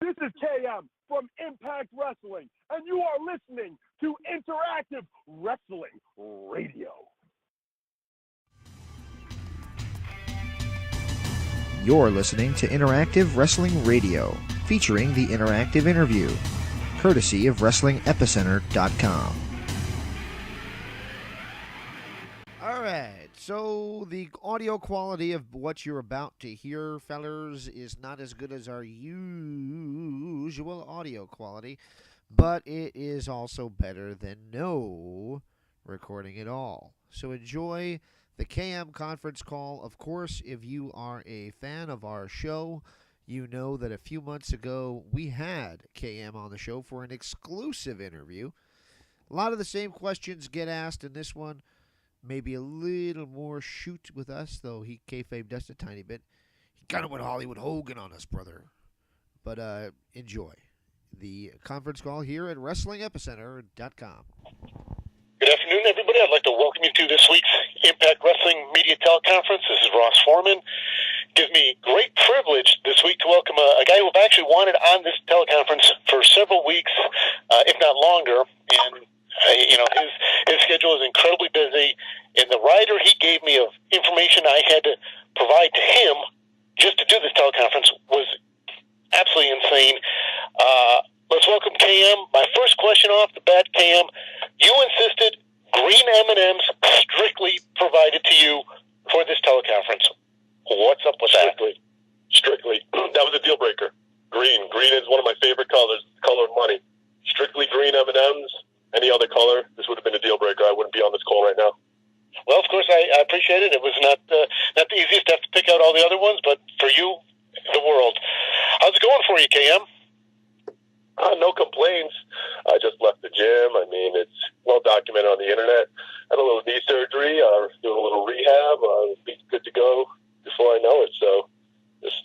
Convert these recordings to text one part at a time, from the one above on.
This is KM from Impact Wrestling, and you are listening to Interactive Wrestling Radio. You're listening to Interactive Wrestling Radio, featuring the interactive interview, courtesy of WrestlingEpicenter.com. All right, so the audio quality of what you're about to hear, fellers, is not as good as our usual audio quality, but it is also better than no recording at all. So enjoy the KM conference call. Of course, if you are a fan of our show, you know that a few months ago we had KM on the show for an exclusive interview. A lot of the same questions get asked in this one. Maybe a little more shoot with us, though he kayfabed us a tiny bit. He kind of went Hollywood Hogan on us, brother. But enjoy the conference call here at WrestlingEpicenter.com. Good afternoon, everybody. I'd like to welcome you to this week's Impact Wrestling Media Teleconference. This is Ross Foreman. It gives me great privilege this week to welcome a guy who I've actually wanted on this teleconference for several weeks, if not longer. And his schedule is incredibly busy, and the rider he gave me of information I had to provide to him just to do this teleconference was absolutely insane. Let's welcome KM. My first question off the bat, KM, you insisted green M&Ms strictly provided to you for this teleconference. What's up with that? Strictly. That was a deal breaker. Green. Green is one of my favorite colors, the color of money. Strictly green M&Ms. Any other color, this would have been a deal breaker. I wouldn't be on this call right now. Well, of course, I appreciate it. It was not the easiest to have to pick out all the other ones, but for you, the world. How's it going for you, KM? No complaints. I just left the gym. I mean, it's well documented on the internet. Had a little knee surgery, doing a little rehab. Be good to go before I know it. So just,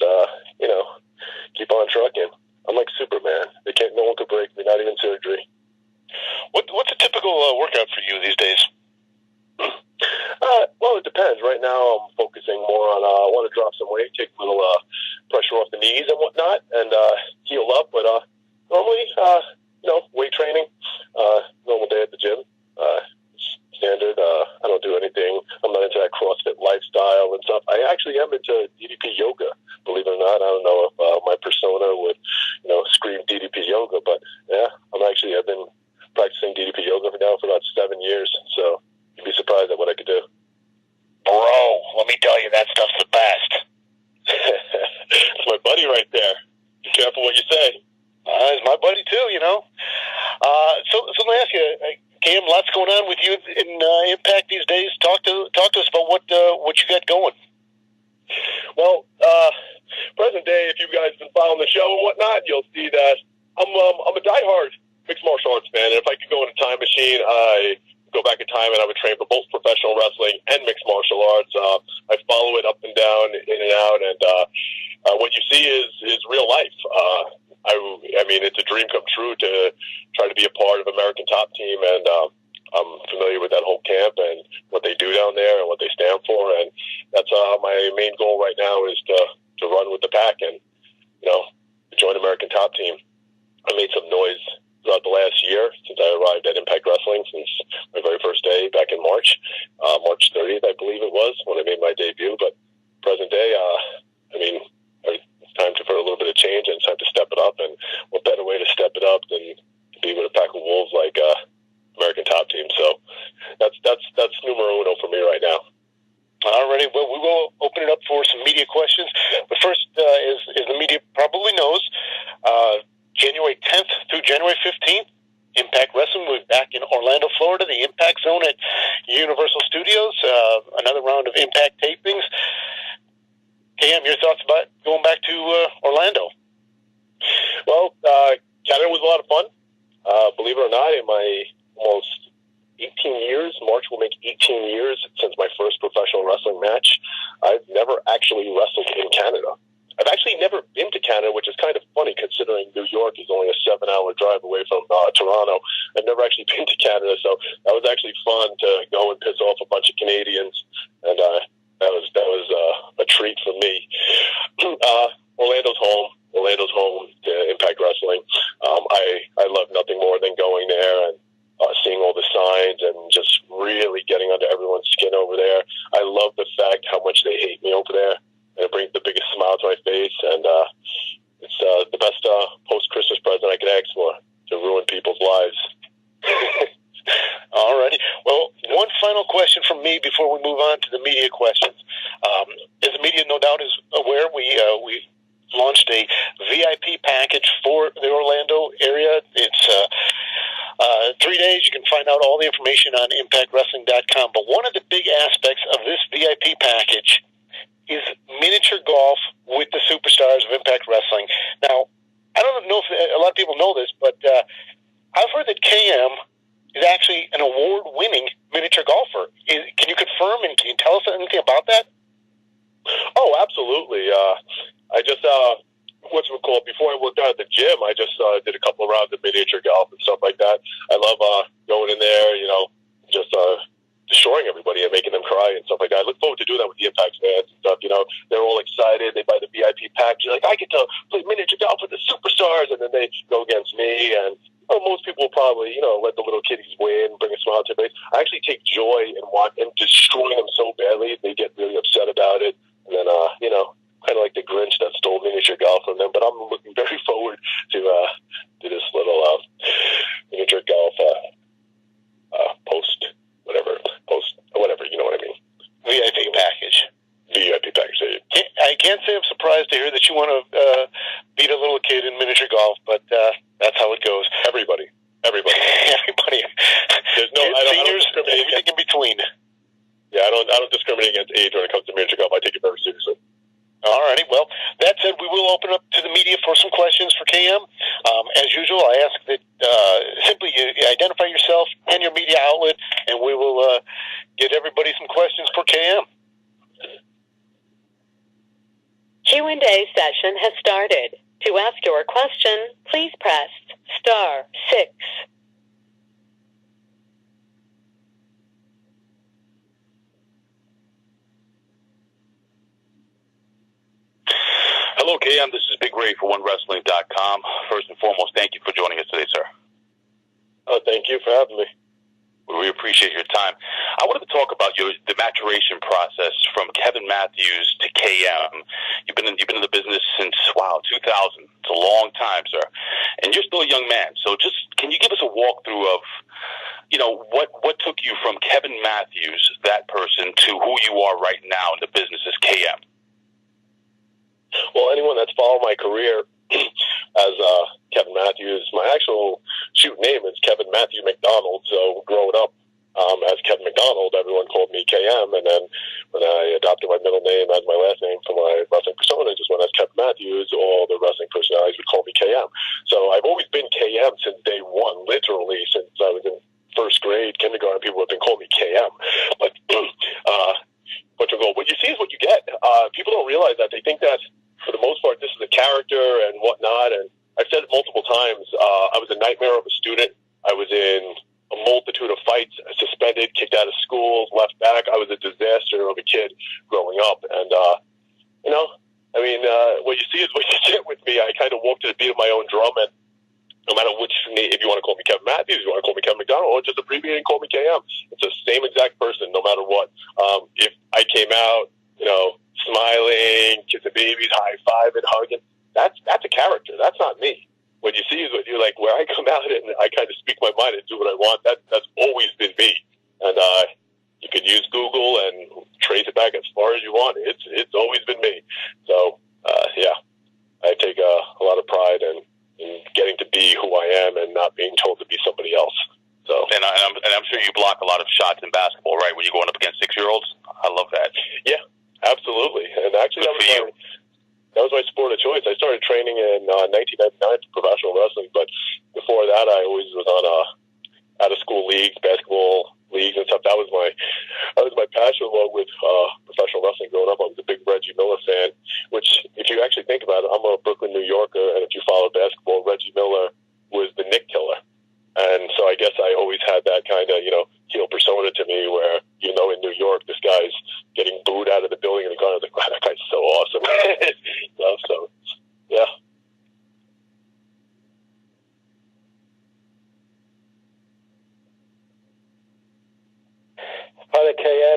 keep on trucking. I'm like Superman. No one could break me, not even surgery. What's a typical workout for you these days? Well, it depends. Right now, I'm focusing more on I want to drop some weight, take a little pressure off the knees and whatnot, and heal up. But normally, weight training, normal day at the gym, standard. I don't do anything. I'm not into that CrossFit lifestyle and stuff. I actually am into DDP yoga, believe it or not. I don't know if my persona would, scream DDP yoga, but yeah, I've been practicing DDP yoga now for about 7 years, so you'd be surprised at what I could do. Bro, let me tell you, that stuff's the best. It's my buddy right there. Be careful what you say. He's my buddy too, So let me ask you, Cam, lots going on with you in Impact these days. Talk to us about what you got going. Well, present day, if you guys have been following the show and whatnot, you'll see that I'm a diehard mixed martial arts fan, and if I could go in a time machine, I go back in time and I would train for both professional wrestling and mixed martial arts. I follow it up and down, in and out, and what you see is real life. I mean, it's a dream come true to try to be a part of American Top Team, and I'm familiar with that whole camp and what they do down there and what they stand for, and that's my main goal right now is to run with the pack and, join American Top Team. I made some noise throughout the last year since I arrived at Impact Wrestling, since my very first day back in March 30th, I believe it was, when I made my debut. But present day, it's time for a little bit of change, and it's time to step it up. And what better way to step it up than to be with a pack of wolves like American Top Team? So that's numero uno for me right now. Alrighty, well, we will open it up for some media questions. But first, as the media probably knows, January 10th through January 15th, Impact Wrestling will be back in Orlando, Florida, the Impact Zone at Universal Studios. Another round of Impact tapings. KM, your thoughts about going back to Orlando? Well, Canada was a lot of fun. Believe it or not, in my almost 18 years, March will make 18 years since my first professional wrestling match, I've never actually wrestled in Canada. I've actually never been to Canada, which is kind of funny considering New York is only a 7-hour drive away from Toronto. I've never actually been to Canada, so that was actually fun to go and piss off a bunch of Canadians, and that was a treat for me. Orlando's home. Orlando's home to Impact Wrestling. I love nothing more than going there and seeing all the signs and just really getting under everyone's skin over there. I love the fact how much they hate me over there, and it brings the biggest smile to my face. And it's the best post-Christmas present I could ask for, to ruin people's lives. All righty. Well, one final question from me before we move on to the media questions. As the media no doubt is aware, we launched a VIP package for the Orlando area. It's 3 days. You can find out all the information on ImpactWrestling.com. But one of the big aspects of this VIP package is miniature golf with the superstars of Impact Wrestling. Now, I don't know if a lot of people know this, but I've heard that KM is actually an award-winning miniature golfer. Can you confirm and can you tell us anything about that? Oh, absolutely. I just, before I worked out at the gym, I just did a couple of rounds of miniature golf and stuff like that. I love going in there, just destroying everybody and making them cry and stuff like that. I look forward to doing that with the Impact fans and stuff. They're all excited. They buy the VIP package. They're like, I get to play miniature golf with the superstars, and then they go against me. And most people will probably, let the little kiddies win, bring a smile to their face. I actually take joy in destroying them so badly they get really upset about it. And then, kind of like the Grinch that stole miniature golf from them. But I'm looking very forward to this little miniature golf post, whatever, you know what I mean. VIP package. VIP package. I can't say I'm surprised to hear that you want to beat a little kid in miniature golf, but that's how it goes. Everybody. Everybody. There's no kids, seniors, everything in between. Yeah, I don't discriminate against age when it comes to miniature golf. I take it very seriously. All righty. Well, that said, we will open up to the media for some questions for KM. As usual, I ask that simply you identify yourself and your media outlet, and we will get everybody some questions for KM. Q&A session has started. To ask your question, please press *6. Hello, KM. This is Big Ray for OneWrestling.com. First and foremost, thank you for joining us today, sir. Oh, thank you for having me. We appreciate your time. I wanted to talk about the maturation process from Kevin Matthews to KM. You've been in the business since 2000. It's a long time, sir, and you're still a young man. So, just can you give us a walkthrough of, what took you from Kevin Matthews, that person, to who you are right now in the business as KM? Well, anyone that's followed my career as Kevin Matthews, my actual shoot name is Kevin Matthew McDonald. So growing up as Kevin McDonald, everyone called me KM. And then when I adopted my middle name as my last name for my wrestling persona, just went as Kevin Matthews, all the wrestling personalities would call me KM. So I've always been KM since day one, literally since I was in first grade, kindergarten. People have been calling me KM. But what you see is what you get. People don't realize that. They think that, for the most part, this is a character and whatnot. And I've said it multiple times. I was a nightmare of a student. I was in a multitude of fights, suspended, kicked out of school, left back. I was a disaster of a kid growing up. And, what you see is what you get with me. I kind of walk to the beat of my own drum. And no matter which name, if you want to call me Kevin Matthews, if you want to call me Kevin McDonald, or just abbreviate and call me KM, it's the same exact person, no matter what. If I came out, smiling, kissing babies, high-fiving, hugging, that's a character. That's not me. What you see is what you're like, where I come out and I kind of speak my mind and do what I want. That's always been me. And you can use Google and trace it back as far as you want. It's always been me. So, I take a lot of pride in getting to be who I am and not being told to be somebody else. So, and I'm sure you block a lot of shots in basketball, right? When you're going up against 6-year-olds, I love that. Yeah, absolutely. And actually, that was my sport of choice. I started training in 1999 for professional wrestling, but before that, I always was on out-of-school leagues, basketball leagues and stuff. That was my passion, along with professional wrestling. Growing up, I was a big Reggie Miller fan. Which, if you actually think about it, I'm a Brooklyn, New Yorker, and if you follow basketball, Reggie Miller was the Nick Killer. And so I guess I always had that kind of, heel persona to me where, in New York, this guy's getting booed out of the building and the guy was like, wow, that guy's so awesome. So, yeah.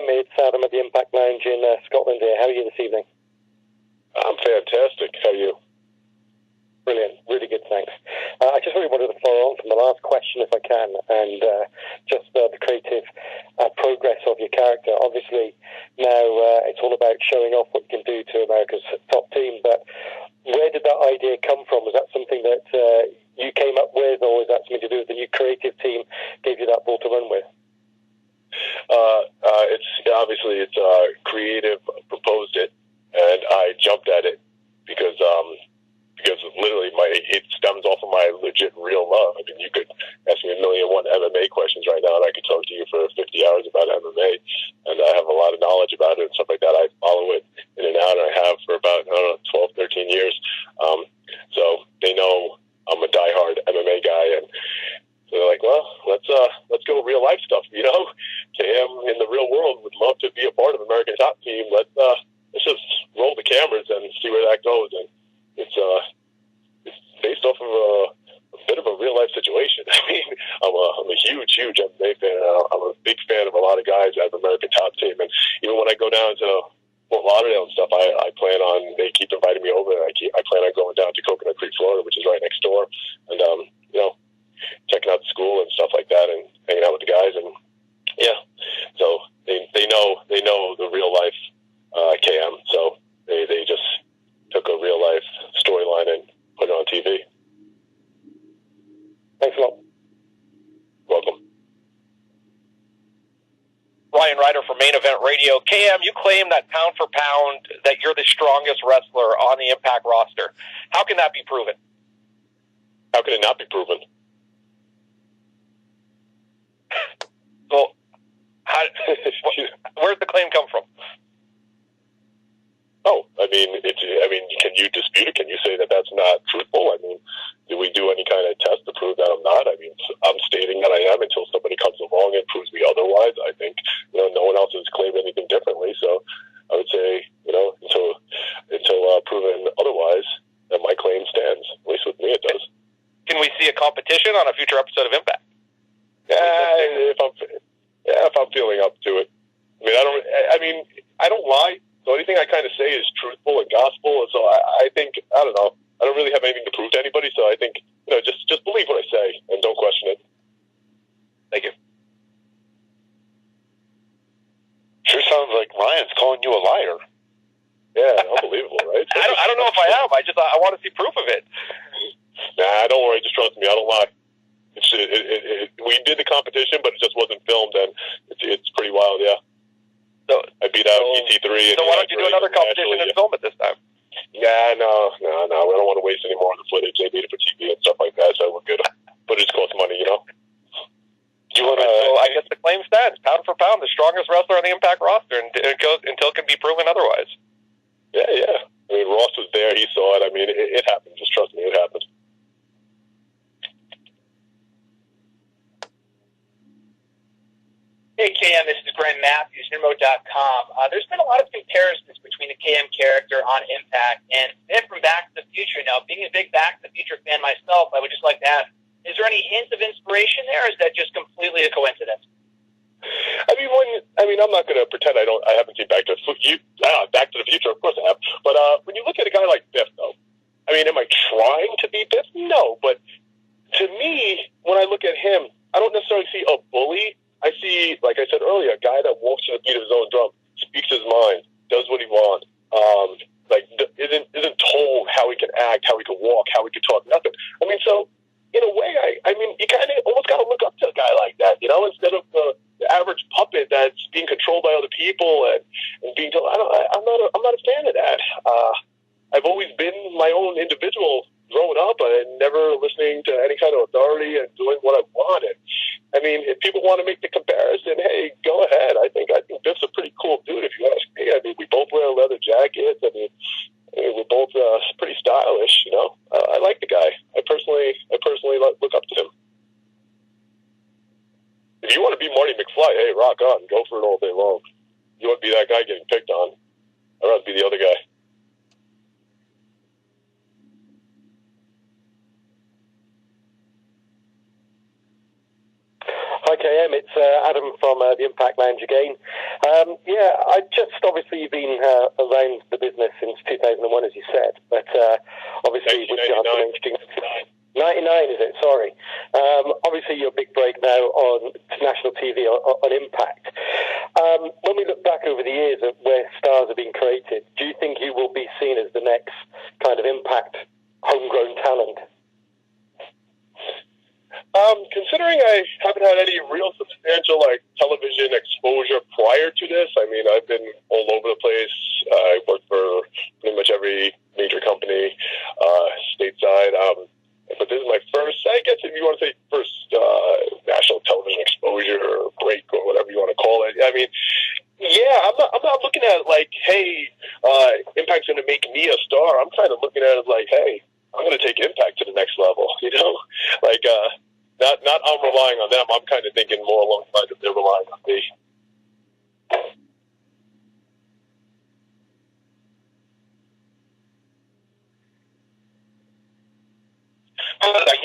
It's Adam at the Impact Lounge in Scotland here. How are you this evening? I'm fantastic. How are you? Brilliant. Really good, thanks. I just really wanted to follow on from the last question, if I can, and just the creative progress of your character. Obviously, now it's all about showing off what you can do to America's top team, but where did that idea come from? Was that something that you came up with, or was that something to do with the new creative team gave you that ball to run with? It's creative proposed it, and I jumped at it because literally it stems off of my legit real love. I mean, you could ask me 1,000,001 MMA questions right now, and I could talk to you for 50 hours about MMA, and I have a lot of knowledge about it and stuff like that. I follow it in and out, and I have for about 12, 13 years. So they know I'm a diehard MMA guy, and so they're like, well, let's go real life stuff. KM in the real world would love to be a part of American Top Team. Let's just roll the cameras and see where that goes. And it's based off of a bit of a real life situation. I mean, I'm a huge MMA fan. I'm a big fan of a lot of guys at American Top Team, and even when I go down to Fort Lauderdale and stuff, I plan on. They keep inviting me over. I plan on going down to Coconut Creek, Florida, which is right next door, and checking out the school and stuff like that, and hanging out with the guys, and so they know the real life KM, so they just took a real life storyline and put it on TV. Thanks a lot. Welcome. Ryan Ryder from Main Event Radio. KM, you claim that pound for pound that you're the strongest wrestler on the Impact roster. How can that be proven? How can it not be proven? Well, where's the claim come from? Oh, I mean, can you dispute it? Can you say that that's not truthful? I mean, do we do any kind of test to prove that I'm not? I mean, I'm stating that I am until somebody comes along and proves me otherwise. I think, no one else has claimed anything differently. So I would say, until proven otherwise, that my claim stands. At least with me, it does. Can we see a competition on a future episode of Impact? If I'm feeling up to it. I don't lie. So anything I kind of say is truthful and gospel. And so I think, I don't know. I don't really have anything to prove to anybody. So I think, just believe what I say and don't question it. Thank you. Sure sounds like Ryan's calling you a liar. Yeah, unbelievable, right? So I don't know if I am. I want to see proof of it. Nah, don't worry. Just trust me. I don't lie. We did the competition, but it just wasn't filmed, and it's pretty wild, yeah. So I beat out EC3. So why don't you do another competition and film it this time? Nah, no. We don't want to waste any more of the footage. They need it for TV and stuff like that, so we're good. Footage costs money, So I guess the claim stands, pound for pound, the strongest wrestler on the Impact roster, and it goes until it can be proven otherwise. Yeah. I mean, Ross was there. He saw it. I mean, it happened. Just trust me, it happened. Hey, KM, this is Brent Matthews, Nimmo.com. There's been a lot of comparisons between the KM character on Impact and from Back to the Future. Now, being a big Back to the Future fan myself, I would just like to ask, is there any hint of inspiration there, or is that just completely a coincidence? I'm not going to pretend I haven't seen Back to the Future. Of course I have. But when you look at a guy like Biff, though, am I trying to be Biff? No. But to me, when I look at him, I don't necessarily see a bully. I see, like I said earlier, a guy that walks to the beat of his own drum, speaks his mind, does what he wants, isn't told how he can act, how he can walk, how he can talk, nothing. So in a way, you kind of almost got to look up to a guy like that, instead of the average puppet that's being controlled by other people and being told. I'm not a fan of that. I've always been my own individual growing up and never listening to any kind of authority and doing what I wanted. If people want to make the comparison, hey, go ahead. I think Biff's a pretty cool dude, if you ask me. We both wear leather jackets. We're both pretty stylish. I like the guy. I personally look up to him. If you want to be Marty McFly, hey, rock on, go for it all day long. You want to be that guy getting picked on. I'd rather be the other guy. Hi, KM. It's Adam from the Impact Lounge again. I just obviously been around the business since 2001, as you said, but obviously with your 99 is it? Sorry. Obviously, your big break now on national TV on Impact. When we look back over the years of where stars have been created, do you think you will be seen as the next kind of Impact homegrown talent? Considering I haven't had any real substantial television exposure prior to this, I mean, I've been all over the place. I worked for pretty much every major company stateside. But this is my first, I guess if you want to say first national television exposure or break or whatever you want to call it. I mean, yeah, I'm not looking at it like, hey, Impact's going to make me a star. I'm kind of looking at it like, hey, I'm going to take Impact to the next level, you know? Like, not I'm relying on them. I'm kind of thinking more along the lines of they're relying on me.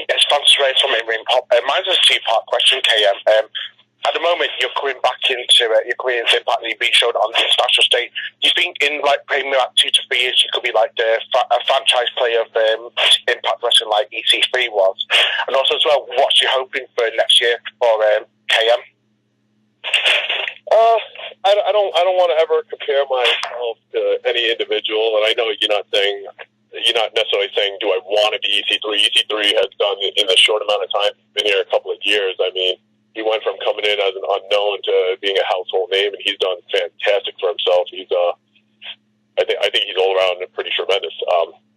Yes, thanks for answering me. Mine's a two-part question, KM. At the moment, you're coming back into your career in Impact, and you've been shown on the international stage. Do you think in maybe 2 to 3 years, you could be like a franchise player of Impact Wrestling like EC3 was? And also as well, what's you hoping for next year for KM? I don't want to ever compare myself to any individual, and I know you're not necessarily saying, do I want to be EC3? EC3 has done in the short amount of time, been here a couple of years. I mean, he went from coming in as an unknown to being a household name, and he's done fantastic for himself. He's, I think he's all around pretty tremendous,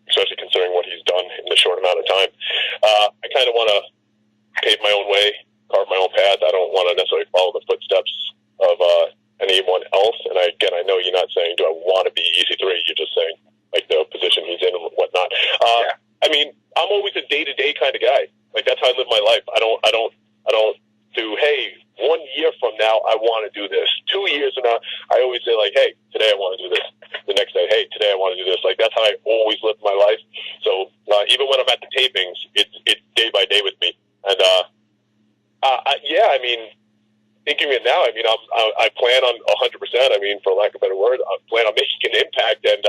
especially considering what he's done in the short amount of time. I kind of want to pave my own way, carve my own path. I don't want to necessarily follow the footsteps of anyone else. And I know you're not saying, do I want to be EC3? You're just saying, like, the position he's in and whatnot. I mean, I'm always a day-to-day kind of guy. Like, that's how I live my life. I don't do, hey, 1 year from now, I want to do this. 2 years from now, I always say, like, hey, today I want to do this. The next day, hey, today I want to do this. Like, that's how I always live my life. So even when I'm at the tapings, it's day by day with me. And, I mean, thinking of it now, I mean, I plan on 100%. I mean, for lack of a better word, I plan on making an impact and,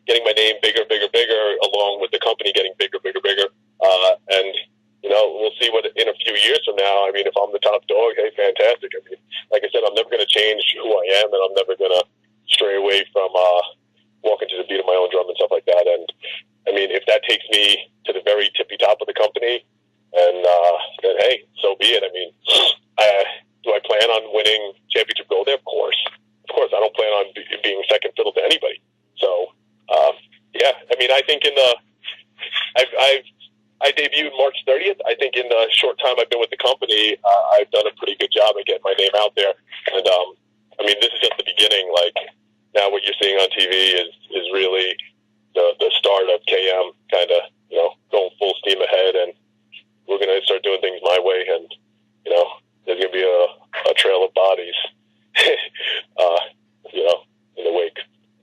getting my name bigger, along with the company getting bigger. And, we'll see what in a few years from now, I mean, if I'm the top dog, hey, fantastic. I mean, like I said, I'm never going to change who I am, and I'm never going to stray away from walking to the beat of my own drum and stuff like that. And, I mean, if that takes me to the very tippy top of the company, and then, hey, so be it. I mean, do I plan on winning championship gold there? Of course. I don't plan on being second fiddle to anybody. So, I mean, I think I debuted March 30th. I think in the short time I've been with the company, I've done a pretty good job of getting my name out there. And, I mean, this is just the beginning. Like, now what you're seeing on TV is really the start of KM kind of, going full steam ahead. And we're going to start doing things my way. And, there's going to be a trail of bodies, in the wake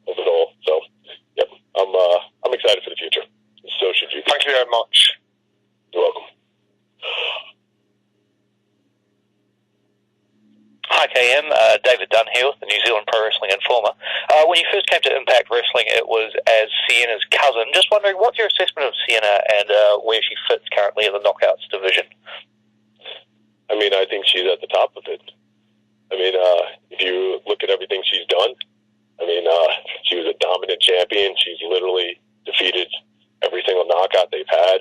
of it all. So, yep, I'm excited for the future. So should you. Thank you very much. You're welcome. Hi KM, David Dunn here with the New Zealand Pro Wrestling Informer. When you first came to Impact Wrestling, it was as Sienna's cousin. Just wondering, what's your assessment of Sienna and where she fits currently in the Knockouts division? I mean, I think she's at the top of it. I mean, if you look at everything she's done, I mean, she was a dominant champion. She's literally defeated every single knockout they've had.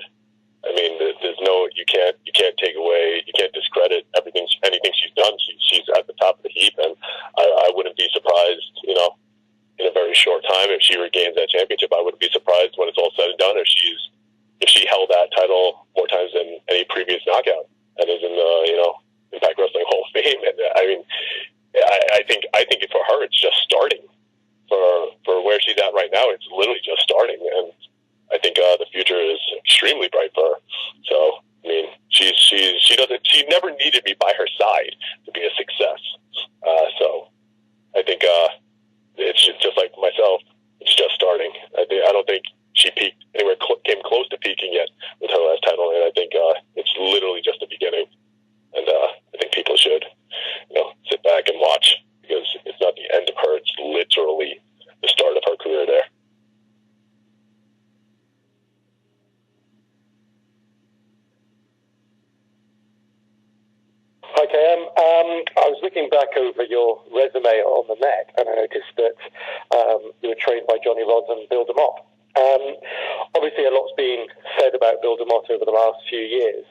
I mean, there's no, you can't take away, you can't discredit anything she's done. She's at the top of the heap, and I wouldn't be surprised, in a very short time if she regains that championship. I wouldn't be surprised when it's all said and done if she held that title more times than any previous knockout and is in the Impact Wrestling Hall of Fame. And I mean, I think for her it's just starting. For where she's at right now, it's literally just starting, and I think the future is extremely bright for her. So, I mean, she never needed me by her side to be a success. So, I think it's just like myself. It's just starting. I don't think she peaked anywhere came close to peaking yet with her last title, and I think it's literally just the beginning. And KM. I was looking back over your resume on the net, and I noticed that you were trained by Johnny Rods and Bill DeMott. Obviously, a lot's been said about Bill DeMott over the last few years.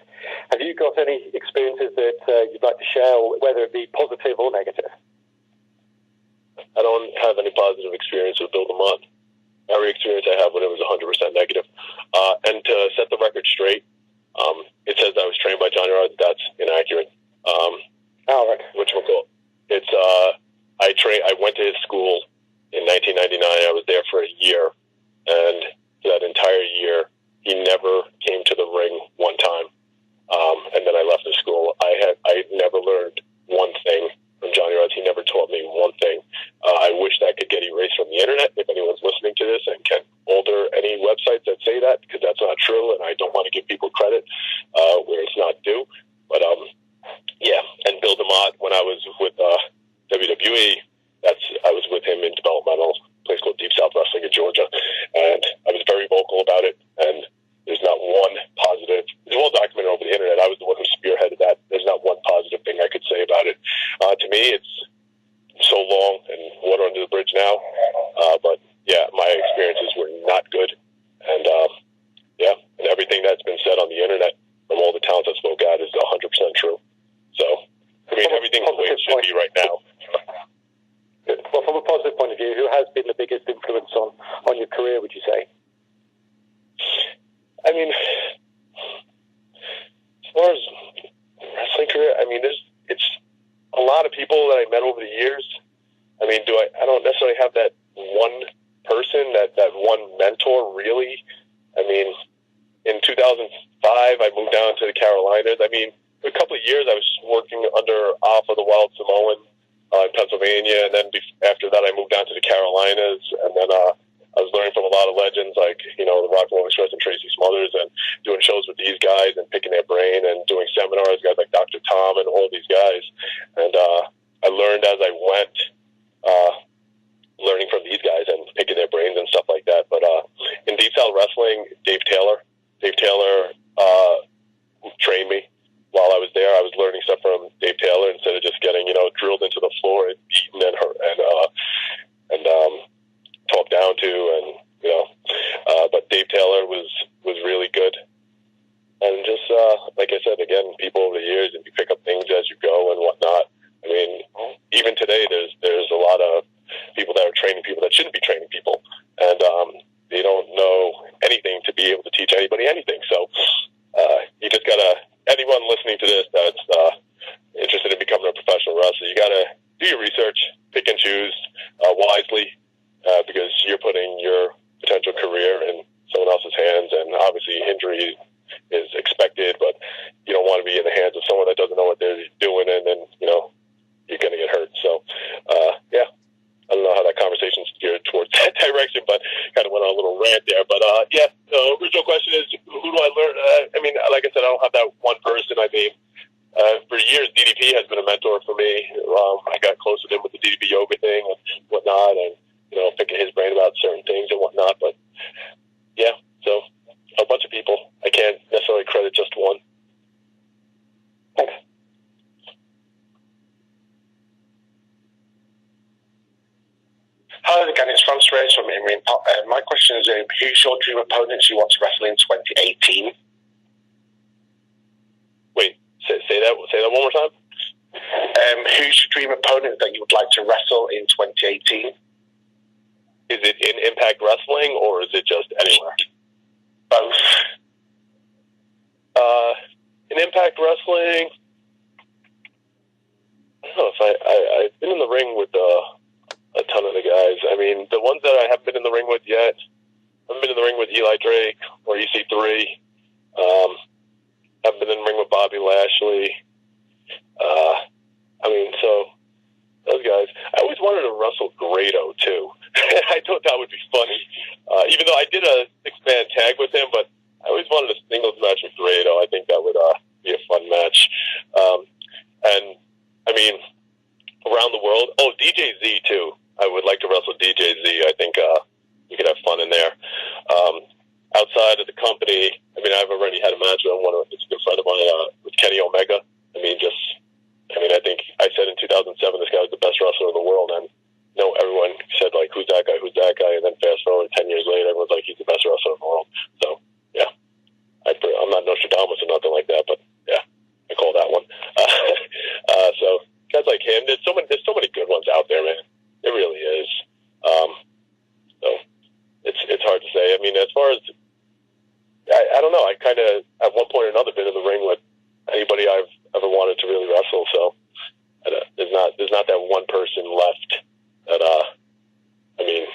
Have you got any experiences that you'd like to share, whether it be positive or negative? I don't have any positive experience with Bill DeMott. Every experience I have with him is 100% negative. And to set the record straight, it says I was trained by Johnny Rods. That's inaccurate. Right. Whatchamacallit? It's I went to his school in 1999. I was there for a year, and that entire year, he never came to the ring one time. And then I left the school. I never learned one thing from Johnny Rods. He never taught me one thing. I wish that could get erased from the internet. If anyone's listening to this and can alter any websites that say that, because that's not true, and I don't want to give people credit where it's not due. But yeah, and Bill DeMott, when I was with WWE, I was with him in developmental, a place called Deep South Wrestling in Georgia, and I was very vocal about it. And there's not one positive. It's well documented over the internet. I was the one who spearheaded that. There's not one positive thing I could say about it. To me, it's so long and water under the bridge now. But yeah, my experiences were not good. And yeah, and everything that's been said on the internet from all the talents I spoke at is 100% true. So, I mean, everything's the way it should be right now. Well, from a positive point of view, who has been the biggest influence on your career, would you say? I mean, as far as wrestling career, I mean, it's a lot of people that I met over the years. I mean, I don't necessarily have that one person, that one mentor, really. I mean, in 2005, I moved down to the Carolinas. I mean, for a couple of years, I was working under Alpha the Wild Samoan in Pennsylvania, and then after that, I moved down to the Carolinas, and then I was learning from a lot of legends like, the Rock and Roll Express and Tracy Smothers, and doing shows with these guys and picking their brain and doing seminars, guys like Dr. Tom and all these guys. And I learned as I went, learning from these guys and picking their brains and stuff like that. But in Deep South Wrestling, Dave Taylor trained me. While I was there, I was learning stuff from Dave Taylor instead of just getting, drilled into the floor and beaten and talked down to, and but Dave Taylor was really good. And just like I said, again, people over the years, if you pick up things as you go and whatnot. I mean, even today, there's a lot of people that are training people that shouldn't be training people, and they don't know anything to be able to teach anybody anything. So you just gotta, anyone listening to this that's interested in becoming a professional wrestler, you gotta do your research, pick and choose wisely, because you're putting your potential career in someone else's hands, and obviously injury is expected, but you don't want to be in the hands of someone that doesn't know what they're doing, and then you're going to get hurt. So yeah, I don't know how that conversation steered towards that direction, but kind of went on a little rant there. But yeah, the original question is, who do I learn? I mean, like I said, I don't have that one person. I mean, for years, DDP has been a mentor for me. I got close with him with the DDP yoga thing and whatnot, and picking his brain about certain things and whatnot. But yeah, so a bunch of people. I can't necessarily credit just one. Thanks. Hello again, it's Franz Reyes from Imri. My question is, who's your dream opponents you want to wrestle in 2018? Wait, say that one more time. Who's your dream opponent that you would like to wrestle in 2018? Is it in Impact Wrestling, or is it just anywhere? Both. In Impact Wrestling, I don't know if I've been in the ring with a ton of the guys. I mean, the ones that I haven't been in the ring with yet, I haven't been in the ring with Eli Drake or EC3. Haven't been in the ring with Bobby Lashley. I mean, so those guys. I always wanted to wrestle Grado, too. I thought that would be funny. Even though I did a 6-man tag with him, but I always wanted a singles match with Grado. I think that would be a fun match. And, I mean, around the world, DJ Z, too. I would like to wrestle DJ Z. I think we could have fun in there. Outside of the company, I mean, I've already had a match with one of a good friend of mine with Kenny Omega. I mean, just I mean, I think I said in 2007 this guy was the best wrestler in the world, and everyone said, like, who's that guy, and then fast forward 10 years later, everyone's like, he's the best wrestler in the world. So, yeah, I'm not Nostradamus or nothing like that, but, yeah, I call that one. So, guys like him, there's so many good ones out there, man. It really is. So, it's hard to say. I mean, as far as, I don't know, I kind of, at one point or another, been in the ring with anybody I've ever wanted to really wrestle, so there's not that one person left that, I mean,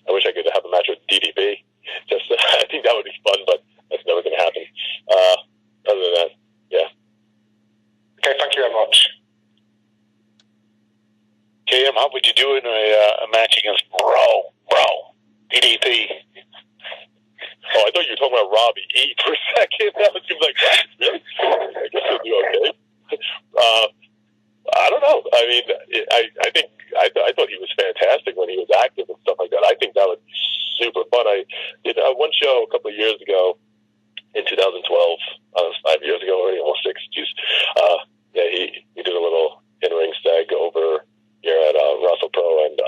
I wish I could have a match with DDP. Just, I think that would be fun, but that's never going to happen. Other than that, yeah. Okay, thank you very much. KM, how would you do in a match against DDP? Oh, I thought you were talking about Robbie E for a second. That was like, really? I guess he'll do okay. I don't know. I mean, I thought he was fantastic when he was active and stuff like that. I think that would be super fun. I did one show a couple of years ago in 2012. 5 years ago already, almost 6. Geez. Yeah, he did a little in-ring stag over here at Russell Pro, and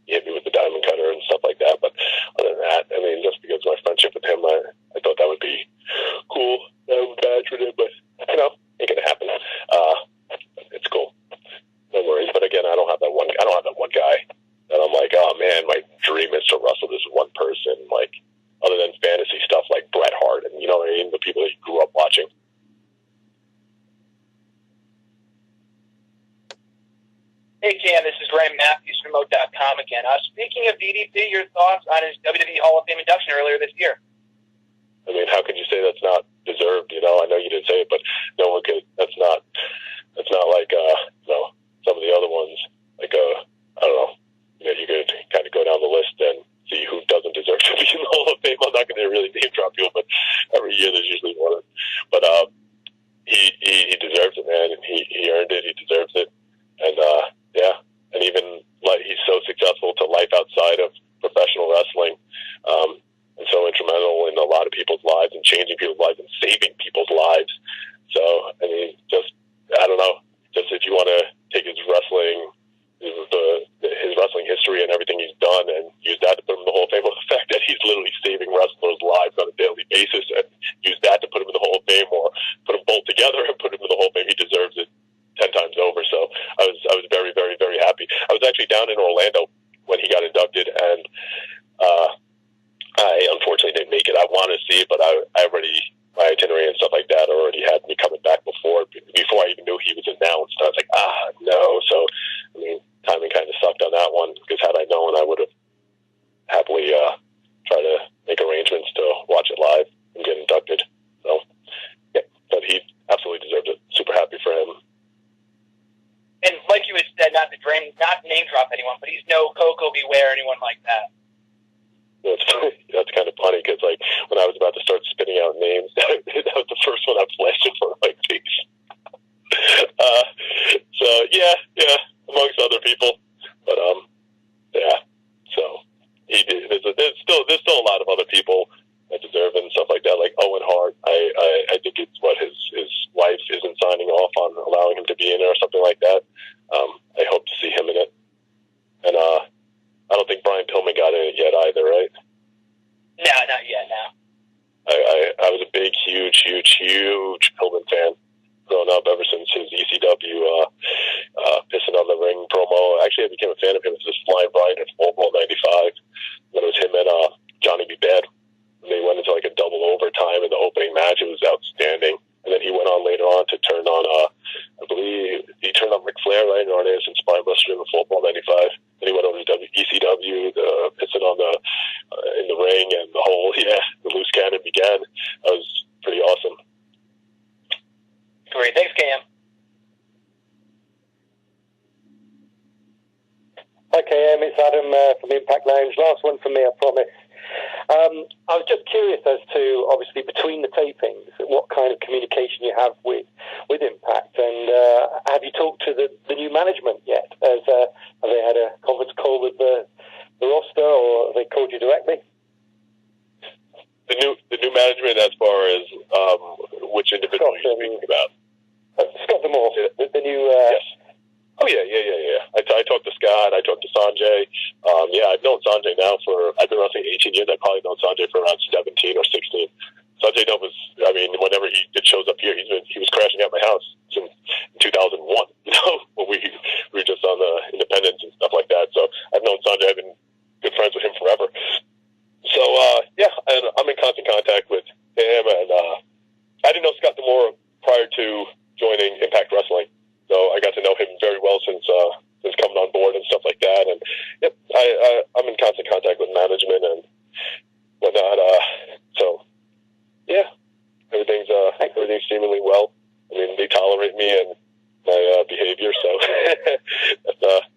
he hit me with the diamond cutter and stuff like that. But other than that, I mean, just because of my friendship with him, I thought that would be cool. I would match with him, but ain't gonna happen. It's cool. No worries. But again, I don't have that one guy that I'm like, oh man, my dream is to wrestle this one person, like, other than fantasy stuff like Bret Hart and, you know what I mean, the people that you grew up watching. Hey, Cam, this is Ray Matthews from Remote.com again. Speaking of DDP, your thoughts on his WWE Hall of Fame induction earlier this year? I mean, how could you say that's not deserved? You know, I know you didn't say it, but no one could. That's not like, some of the other ones. Like, I don't know. You know, you could kind of go down the list and see who doesn't deserve to be in the Hall of Fame. I'm not going to really name drop people, but every year there's usually one. But he deserves it, man, and he earned it. He deserves it, and yeah, and even like he's so successful to life outside of professional wrestling, and so instrumental in a lot of people's lives and changing people's lives and saving people's lives. So, I mean, just, I don't know, just if you want to take his wrestling history and everything he's done and use that to put him in the Hall of Fame, with the fact that he's literally saving wrestlers' lives on a daily basis, and use that to put him in the Hall of Fame, or put them both together and put him in the Hall of Fame, he deserves it 10 times over. So I was very, very, very happy. I was actually down in Orlando when he got inducted, and I unfortunately didn't make it. I wanted to see it, but I already, my itinerary and stuff like that already had me coming back before I even knew he was announced. I was like, no. So, I mean, timing kind of sucked on that one, because had I known, I would have happily tried to make arrangements to watch it live and get inducted. So, yeah, but he absolutely deserved it. Super happy for him. And like you had said, not to name drop anyone, but he's no Coco Beware, anyone like that. That's kind of funny, because like when I was about to start spitting out names, that was the first one I flashed in front of my face. So yeah, amongst other people, but yeah. So he did. There's still a lot of other people that deserve it and stuff like that, like Owen Hart. I think it's what his wife isn't signing off on allowing him to be in it or something like that. I hope to see him in it, and I don't think Brian Pillman got in it yet either, right? No, not yet, no. I was a big, huge Pillman fan growing up ever since his ECW pissing on the ring promo. Actually, I became a fan of him as this Flying Brian at Full 95. When it was him and Johnny B. Bad. And they went into like a double overtime in the opening match. It was outstanding. And then he went on later on to turn on, I believe, he turned on Ric Flair, right, in Arn Anderson's Spine Buster in the Full 95. Then he went over to ECW, pissing on in the ring, and the loose cannon began. That was pretty awesome. Great. Thanks, Cam. Hi, KM. It's Adam from Impact Lounge. Last one from me, I promise. I was just curious as to, obviously, between the tapings, what kind of communication you have with Impact, and have you talked to the new management yet? Have they had a conference call with the roster, or have they called you directly? The new management, as far as which individual you're speaking about? Scott D'Amore, the new yes. Sanjay Dutt was, I mean, whenever he did shows up here, he was crashing at my house in 2001, when we were just on the Independence and stuff like that. So I've known Sanjay, I've been good friends with him forever. So, yeah, and I'm in constant contact with him, and I didn't know Scott D'Amore prior to joining Impact Wrestling. So I got to know him very well since coming on board and stuff like that. And yep, I'm in constant contact with management and whatnot. So yeah, everything's seemingly well. I mean, they tolerate me and my behavior, so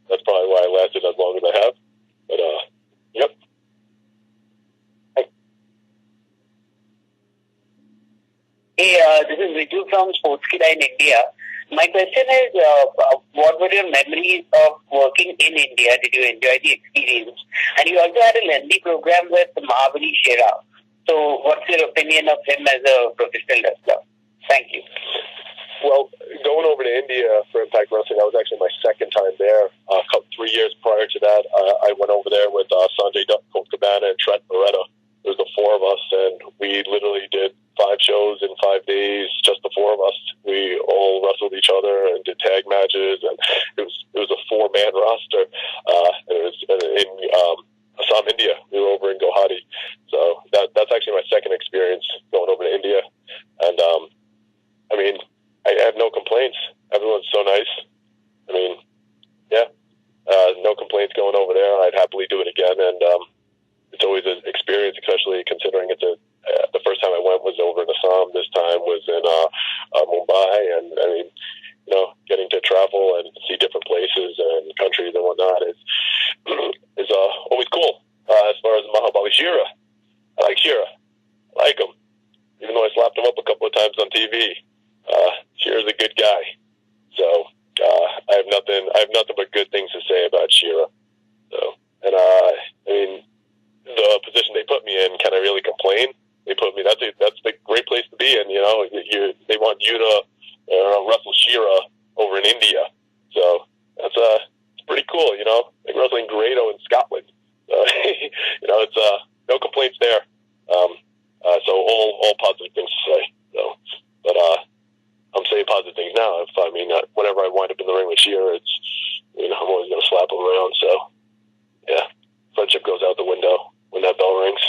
that's probably why I lasted as long as I have. But yep. Hey, this is Ritu from Sportskida in India. My question is, what were your memories of working in India? Did you enjoy the experience? And you also had a lengthy program with Mahabali Shera. So what's your opinion of him as a professional wrestler? Thank you. Well, going over to India for Impact Wrestling, that was actually my second time there. 3 years prior to that, I went over there with Sanjay Dutt, Colt Cabana, and Trent Beretta. There was the four of us, and we literally did 5 shows in 5 days, just the four of us. We all wrestled each other and did tag matches, and it was a 4-man roster. And it was in Assam, India. We were over in Guwahati. So that's actually my second experience going over to India. And, I mean, I have no complaints. Everyone's so nice. I mean, yeah, no complaints going over there. I'd happily do it again. And it's always an experience, especially considering it's the first time I went was over in Assam. This time was in Mumbai. And, I mean, getting to travel and see different places and countries and whatnot is always cool. As far as Mahabali Shera, I like Shera. I like him. Even though I slapped him up a couple of times on TV. Shera's a good guy. So I have nothing but good things to say about Shera. So, and I mean, the position they put me in, can I really complain? They put me. That's a great place to be in. They want you to wrestle Shera over in India. So that's it's pretty cool. Like wrestling Grado in Scotland. It's no complaints there. So all positive things to say. So, but I'm saying positive things now. Whenever I wind up in the ring with Shera, it's I'm always gonna slap him around. So yeah, friendship goes out the window when that bell rings.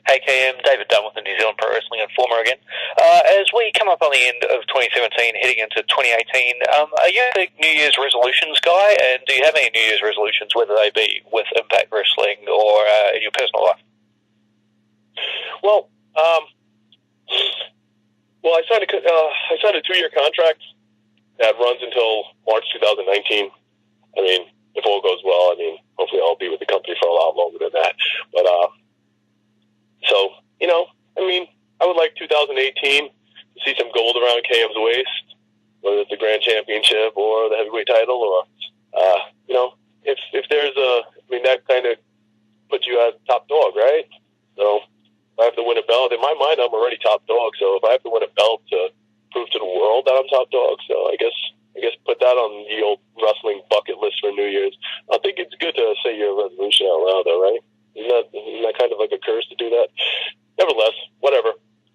Hey KM, David Dunn with the New Zealand Pro Wrestling Informer again. As we come up on the end of 2017, heading into 2018, are you a big New Year's resolutions guy? And do you have any New Year's resolutions, whether they be with Impact Wrestling or in your personal life? Well, I signed a 2-year contract that runs until March 2019. I mean, if all goes well, hopefully I'll be with the company for a lot longer than that. But so I would like 2018 to see some gold around KM's waist, whether it's the Grand Championship or the heavyweight title, or if there's that kind of puts you as top dog, right? So if I have to win a belt, in my mind, I'm already top dog. So if I have to win a belt to prove to the world that I'm top dog, so I guess put that on the old wrestling bucket list for New Year's. I think it's good to say your resolution out loud, though, right? Isn't that kind of like a curse to do that? Nevertheless, whatever.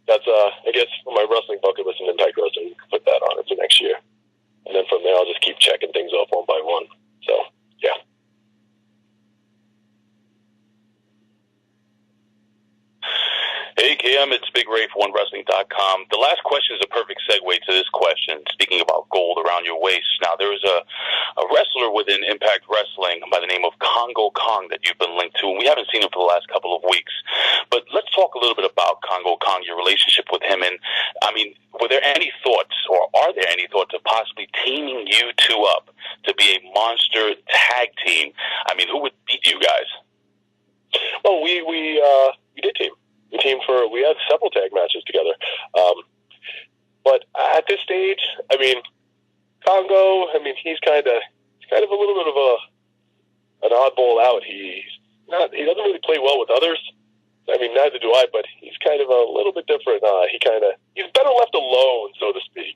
That's I guess for my wrestling bucket list and Impact Wrestling, you can put that on it for next year, and then from there I'll just keep checking things off one by one. So yeah. Hey, KM, it's Big Ray for OneWrestling.com. The last question is a perfect segue to this question, speaking about gold around your waist. Now, there's a wrestler within Impact Wrestling by the name of Congo Kong that you've been linked to, and we haven't seen him for the last couple of weeks. But let's talk a little bit about Congo Kong, your relationship with him. And, were there any thoughts, or are there any thoughts of possibly teaming you two up to be a monster tag team? Who would beat you guys? Well, we did team. We had several tag matches together. But at this stage, Congo, he's kind of a little bit of an oddball out. He doesn't really play well with others. Neither do I, but he's kind of a little bit different. He's better left alone, so to speak,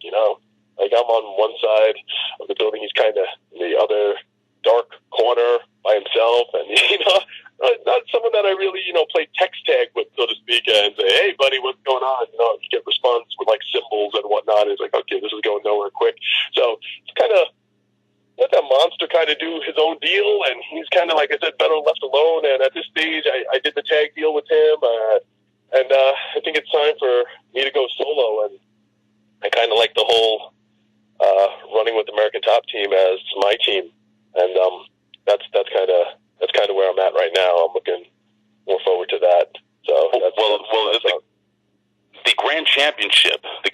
Like I'm on one side of the building, he's kind of in the other dark corner by himself, and someone that I really, play text tag with, so to speak, and say, hey, buddy, what's going on? You get response with, like, symbols and whatnot. It's like, okay, this is going nowhere quick. So it's kind of let that monster kind of do his own deal, and he's kind of, like I said, better left alone. And at this stage, I did the tag deal with him, and I think it's time for me to go solo. And I kind of like the whole running with the American Top Team as my team, and that's kind of where I'm at right now. I'm looking more forward to that. So the Grand Championship, it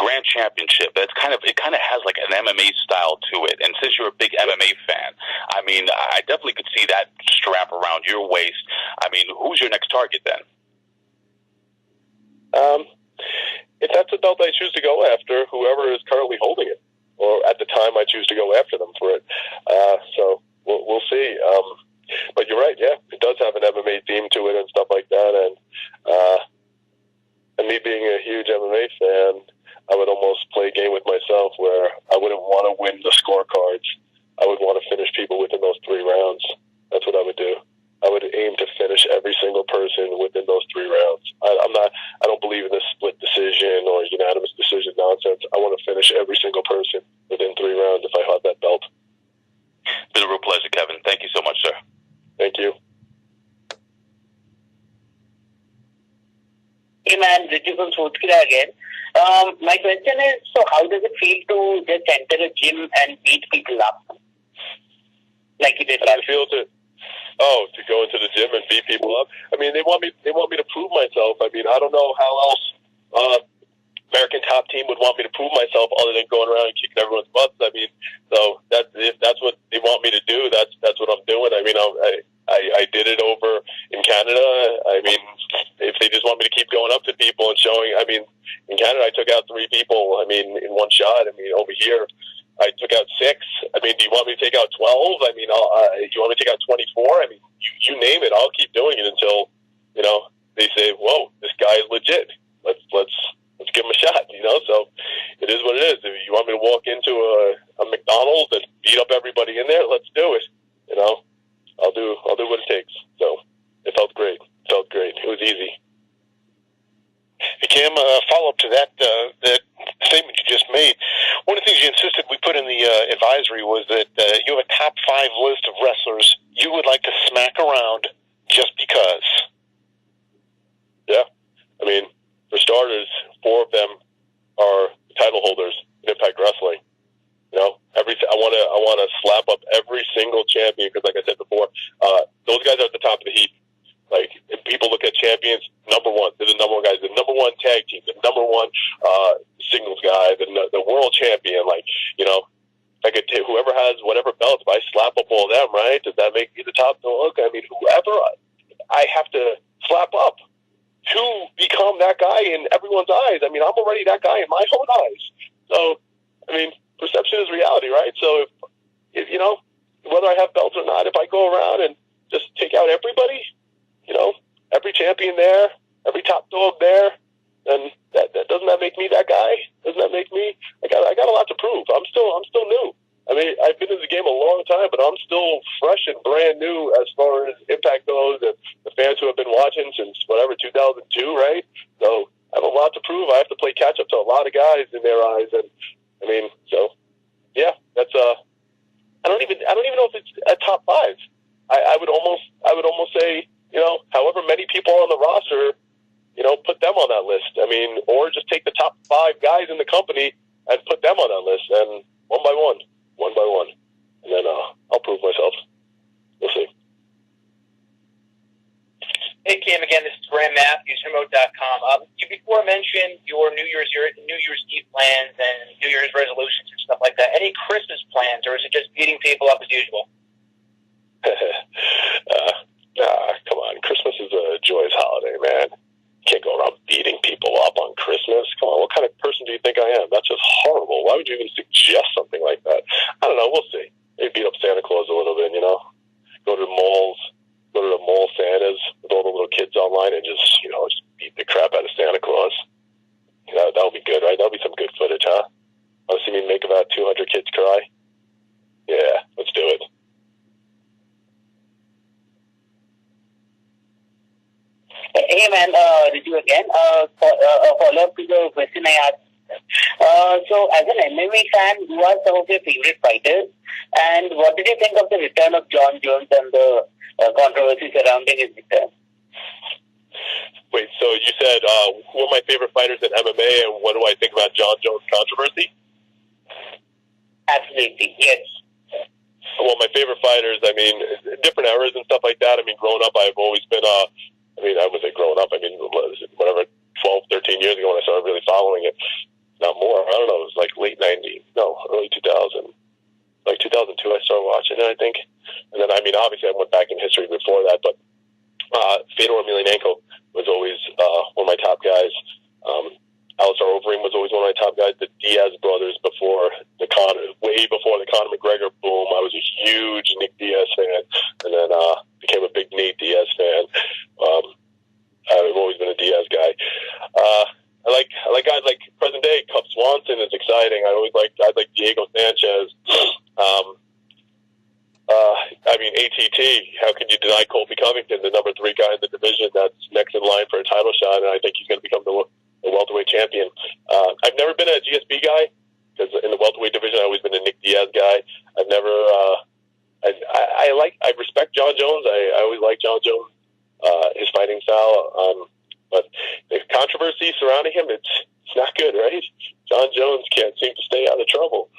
kind of has like an MMA style to it. And since you're a big MMA fan, I mean, I definitely could see that strap around your waist. I mean, who's your next target then? If that's the belt I choose to go after, whoever is currently holding it, or at the time I choose to go after them for it. So we'll see. But you're right, yeah, it does have an MMA theme to it and stuff like that. And me being a huge MMA fan, I would almost play a game with myself where I wouldn't want to win the scorecards. I would want to finish people within those 3 rounds. That's what I would do. I would aim to finish every single person within those 3 rounds. I don't believe in this split decision or unanimous decision nonsense. I want to finish every single person within 3 rounds if I have that belt. It's been a real pleasure, Kevin. Thank you so much, sir. Thank you. Hey man, Richie from Sotkira again. My question is, so how does it feel to just enter a gym and beat people up? Like you did last feel to go into the gym and beat people up. I mean, they want me to prove myself. I mean, I don't know how else American Top Team would want me to prove myself other than going around and kicking everyone's butts. I mean, so if that's what they want me to do, that's what I'm doing. I mean, I did it over in Canada. I mean, if they just want me to keep going up to people and showing, I mean, in Canada I took out 3 people, I mean, in one shot. I mean, over here I took out 6. I mean, do you want me to take out 12? I mean, do you want me to take out 24? I mean, you name it, I'll keep doing it until, they say, whoa, this guy is legit. Let's give him a shot, So it is what it is. If you want me to walk into a McDonald's and beat up everybody in there, let's do it. I'll do what it takes. So it felt great. It was easy. Hey, Cam, follow up to that statement you just made. One of the things you insisted we put in the advisory was that you have a top 5 list of wrestlers you would like to smack around just because. Yeah. I mean, for starters, 4 of them are title holders in Impact Wrestling. I want to slap up every single champion because, like I said before, those guys are at the top of the heap. Like, if people look at champions, number 1, they're the number 1 guys, the number 1 tag team, the number 1 singles guy, the world champion. Like, whoever has whatever belts, if I slap up all of them, right? Does that make me the top dog? I mean, whoever I have to slap up to become that guy in everyone's eyes. I mean, I'm already that guy in my own eyes. So, I mean, perception is reality, right? So if whether I have belts or not, if I go around and just take out everybody, every champion there, every top dog there, then that doesn't that make me that guy? Doesn't that make me? I got a lot to prove. I'm still new. I mean, I've been in the game a long time, but I'm still fresh and brand new as far as Impact goes, and the fans who have been watching since 2002, right? So I have a lot to prove. I have to play catch up to a lot of guys in their eyes, and I mean, so yeah, that's I don't even know if it's a top 5. I would almost say, however many people are on the roster, put them on that list. I mean, or just take the top 5 guys in the company and put them on that list, and one by one, and then I'll prove myself. We'll see. Hey, Cam, again, this is Graham Matthews, remote.com. You before mentioned your New Year's Eve plans and New Year's resolutions and stuff like that. Any Christmas plans, or is it just beating people up as usual? Come on. Christmas is a joyous holiday, man. You can't go around beating people up on Christmas. Come on, what kind of person do you think I am? That's just horrible. Why would you even suggest something like that? I don't know. We'll see. Maybe beat up Santa Claus a little bit, Go to the malls. Go to the mall Santas with all the little kids online and just beat the crap out of Santa Claus. That'll be good, right? That'll be some good footage, huh? Want to see me make about 200 kids cry? Yeah, let's do it. Hey man, Riju again. A follow-up to the question I asked. So, as an MMA fan, who are some of your favorite fighters? And what did you think of the return of John Jones and the controversy surrounding his return? Wait, so you said who are my favorite fighters in MMA, and what do I think about John Jones' controversy? Absolutely, yes. Well, my favorite fighters, I mean, different eras and stuff like that. I mean, growing up, I've always been, I would say growing up, I mean, whatever, 12, 13 years ago when I started really following it. Not more. I don't know. It was like late 90s. No, early 2000. Like 2002, I started watching it, I think. And then, I mean, obviously, I went back in history before that, but Fedor Emelianenko was always one of my top guys. Alistair Overeem was always one of my top guys. The Diaz brothers way before the Conor McGregor boom, I was a huge Nick Diaz fan, and then became a big Nate Diaz fan. I've always been a Diaz guy. I like guys like present day Cub Swanson is exciting. I like Diego Sanchez. I mean, ATT, how can you deny Colby Covington, the number 3 guy in the division that's next in line for a title shot, and I think he's going to become the welterweight champion. I've never been a GSP guy, because in the welterweight division, I've always been a Nick Diaz guy. I've never, I respect John Jones. I always like John Jones, his fighting style, but the controversy surrounding him, it's not good, right? John Jones can't seem to stay out of trouble.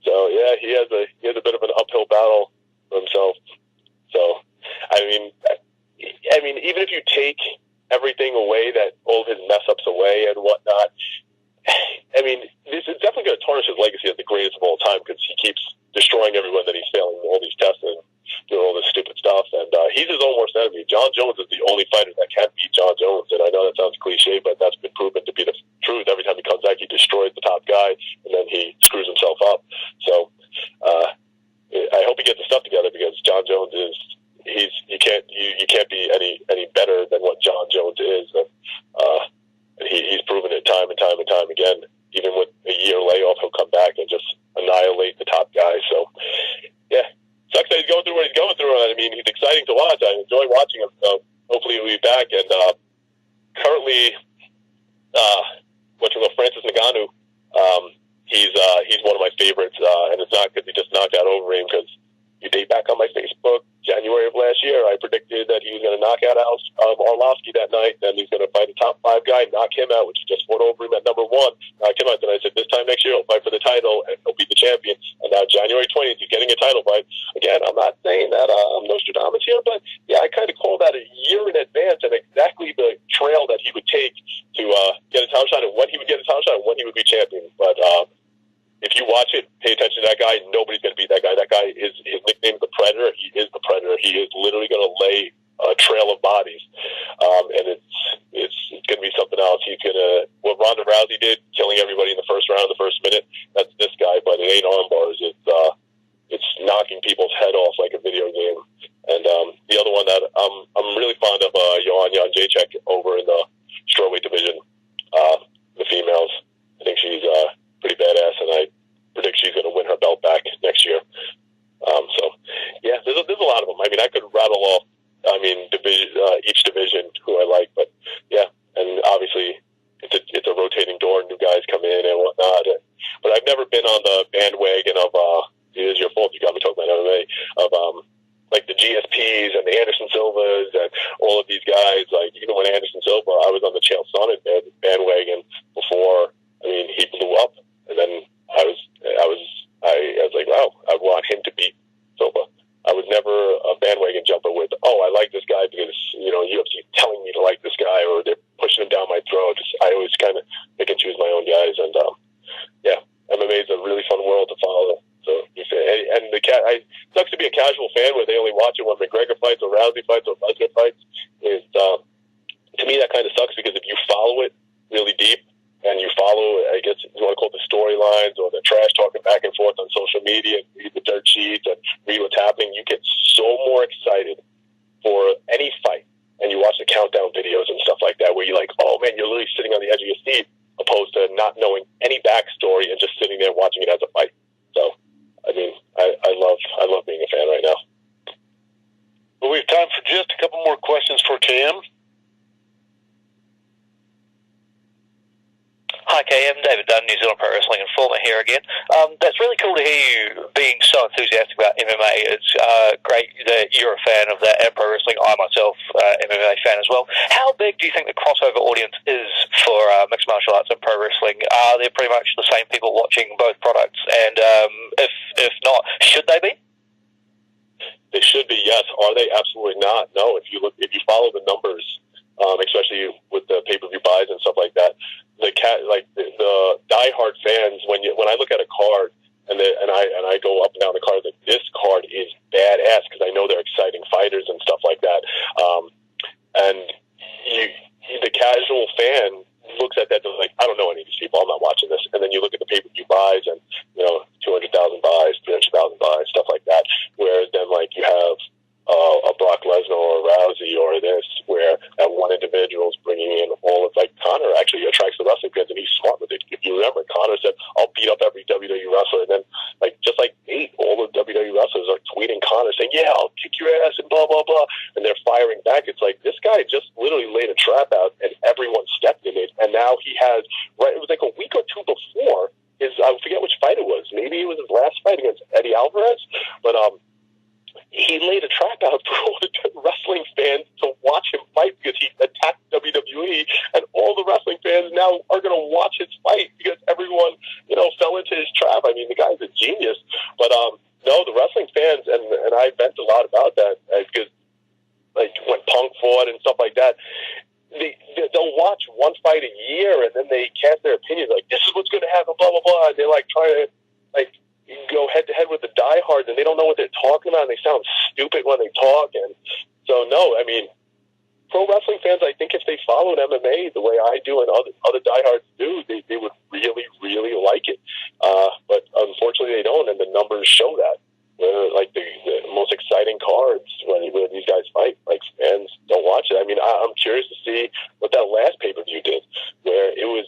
So yeah, he has a bit of an uphill battle for himself. So, I mean, even if you take everything away, that all of his mess ups away and whatnot, I mean, this is definitely going to tarnish his legacy as the greatest of all time, because he keeps destroying everyone that he's failing all these tests and doing all this stupid stuff. And he's his own worst enemy. John Jones is the only fighter that can beat John Jones. And I know that sounds cliche, but that's been proven to be the truth. Every time he comes back, he destroys the top guy, and then he screws himself up. So I hope he gets his stuff together, because John Jones is you can't be any better than what John Jones is. And he's proven it time and time and time again. Even with a year layoff, he'll come back and just annihilate the top guy. So yeah, sucks that he's going through what he's going through. I mean, he's exciting to watch. I enjoy watching him. So hopefully he'll be back. And currently, Francis Ngannou, he's one of my favorites. And it's not because he just knocked out Overeem, because you date back on my Facebook, January of last year, I predicted that he was going to knock out Arlovsky that night, and he's going to fight a top 5 guy, knock him out, which he just fought over him at number 1, knock him out. Then I said, this time next year, he'll fight for the title, and he'll be the champion. And now January 20th, he's getting a title fight. Again, I'm not saying that I'm Nostradamus here, but yeah, I kind of called that a year in advance, and exactly the trail that he would take to get a title shot, and when he would get a title shot, and when he would be champion. But if you watch it, pay attention to that guy. Nobody's going to beat that guy. That guy his nickname is the Predator. He is the Predator. He is literally going to lay a trail of bodies, and it's going to be something else. He's going to what Ronda Rousey did, killing everybody in the first round, the first minute. That's this guy, but it ain't arm bars. It's knocking people's head off like a video game. And the other one that I'm really fond of, Jan Jacek over in the strawweight division, the females. I think she's pretty badass, and I predict she's going to win her belt back next year. So, yeah, there's a lot of them. I mean, I could rattle off, each division who I like, but yeah, and obviously it's a rotating door, new guys come in and whatnot. But I've never been on the bandwagon of, it is your fault, you got me talking about MMA, of like the GSPs and the Anderson Silvas and all of these guys. Like, even when Anderson Silva, I was on the Chael Sonnen bandwagon before. I mean, he blew up, and then I was like, wow, I want him to beat Silva. I was never a bandwagon jumper with, I like this guy because, UFC is telling me to like this guy, or they're pushing him down my throat. I always kind of pick and choose my own guys, and yeah, MMA is a really fun world to follow. So, and it sucks to be a casual fan where they only watch it when McGregor fights or Rousey fights or Lesnar fights. To me, that kind of sucks, because if you follow it really deep, and you follow, I guess you want to call it the storylines or the trash talking back and forth on social media, and read the dirt sheets and read what's happening, you get so more excited for any fight. And you watch the countdown videos and stuff like that, where you're like, oh man, you're literally sitting on the edge of your seat, opposed to not knowing any backstory and just sitting there watching it as a fight. So, I mean, I love being a fan right now. Well, we have time for just a couple more questions for Cam. KM, David Dunn, New Zealand Pro Wrestling Informer here again. That's really cool to hear you being so enthusiastic about MMA. It's great that you're a fan of that and pro wrestling. I myself, MMA fan as well. How big do you think the crossover audience is for mixed martial arts and pro wrestling? Are there pretty much the same people watching both products? And if not, should they be? They should be, yes. Are they? Absolutely not. No. If you follow the numbers, especially with the pay-per-view buys and stuff like that, the diehard fans, when I look at a card and I go up and down the card, like, this card is badass because I know they're exciting fighters and stuff like that. The casual fan looks at that and like, I don't know any of these people. I'm not watching this. And then you look at the pay-per-view buys and 200,000 buys, 300,000 buys, stuff like that. Whereas then like you have a Brock Lesnar or a Rousey or this, where that one individual is bringing in all of, like, Conor actually attracts the wrestling fans, and he's smart with it. If you remember, Conor said, I'll beat up every WWE wrestler, and then, like, just like Nate, all the WWE wrestlers are tweeting Conor saying, yeah, I'll kick your ass and blah, blah, blah, and they're firing back. It's like, this guy just literally laid a trap out, and everyone stepped in it, and now he has, it was like a week or two before I forget which fight it was. Maybe it was his last fight against Eddie Alvarez, but he laid a trap out for all the wrestling fans to watch him fight because he attacked WWE, and all the wrestling fans now are going to watch his fight because everyone, fell into his trap. I mean, the guy's a genius. But, no, the wrestling fans, and I vent a lot about that because, like, when Punk fought and stuff like that, they'll watch one fight a year, and then they cast their opinions like, this is what's going to happen, blah, blah, blah. And they're, like, trying to, like, go head-to-head with the diehards, and they don't know what they're talking about, and they sound stupid when they talk. And so, no, I mean, pro wrestling fans, I think if they followed MMA the way I do and other diehards do, they would really, really like it. But unfortunately, they don't, and the numbers show that. Like the most exciting cards when these guys fight, like, fans don't watch it. I mean, I'm curious to see what that last pay-per-view did, where it was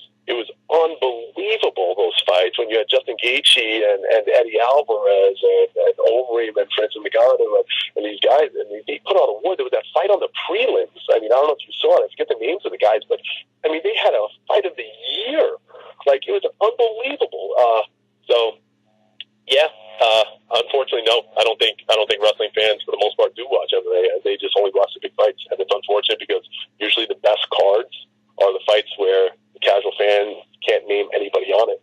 unbelievable, those fights, when you had Justin Gaethje and Eddie Alvarez and Overeem and Francis Ngannou and these guys, and they put on a war. There was that fight on the prelims. I mean, I don't know if you saw it. I forget the names of the guys, but I mean, they had a fight of the year. Like, it was unbelievable. Unfortunately, no. I don't think wrestling fans, for the most part, do watch MMA. They just only watch the big fights, and it's unfortunate because usually the best cards are the fights where the casual fan can't name anybody on it.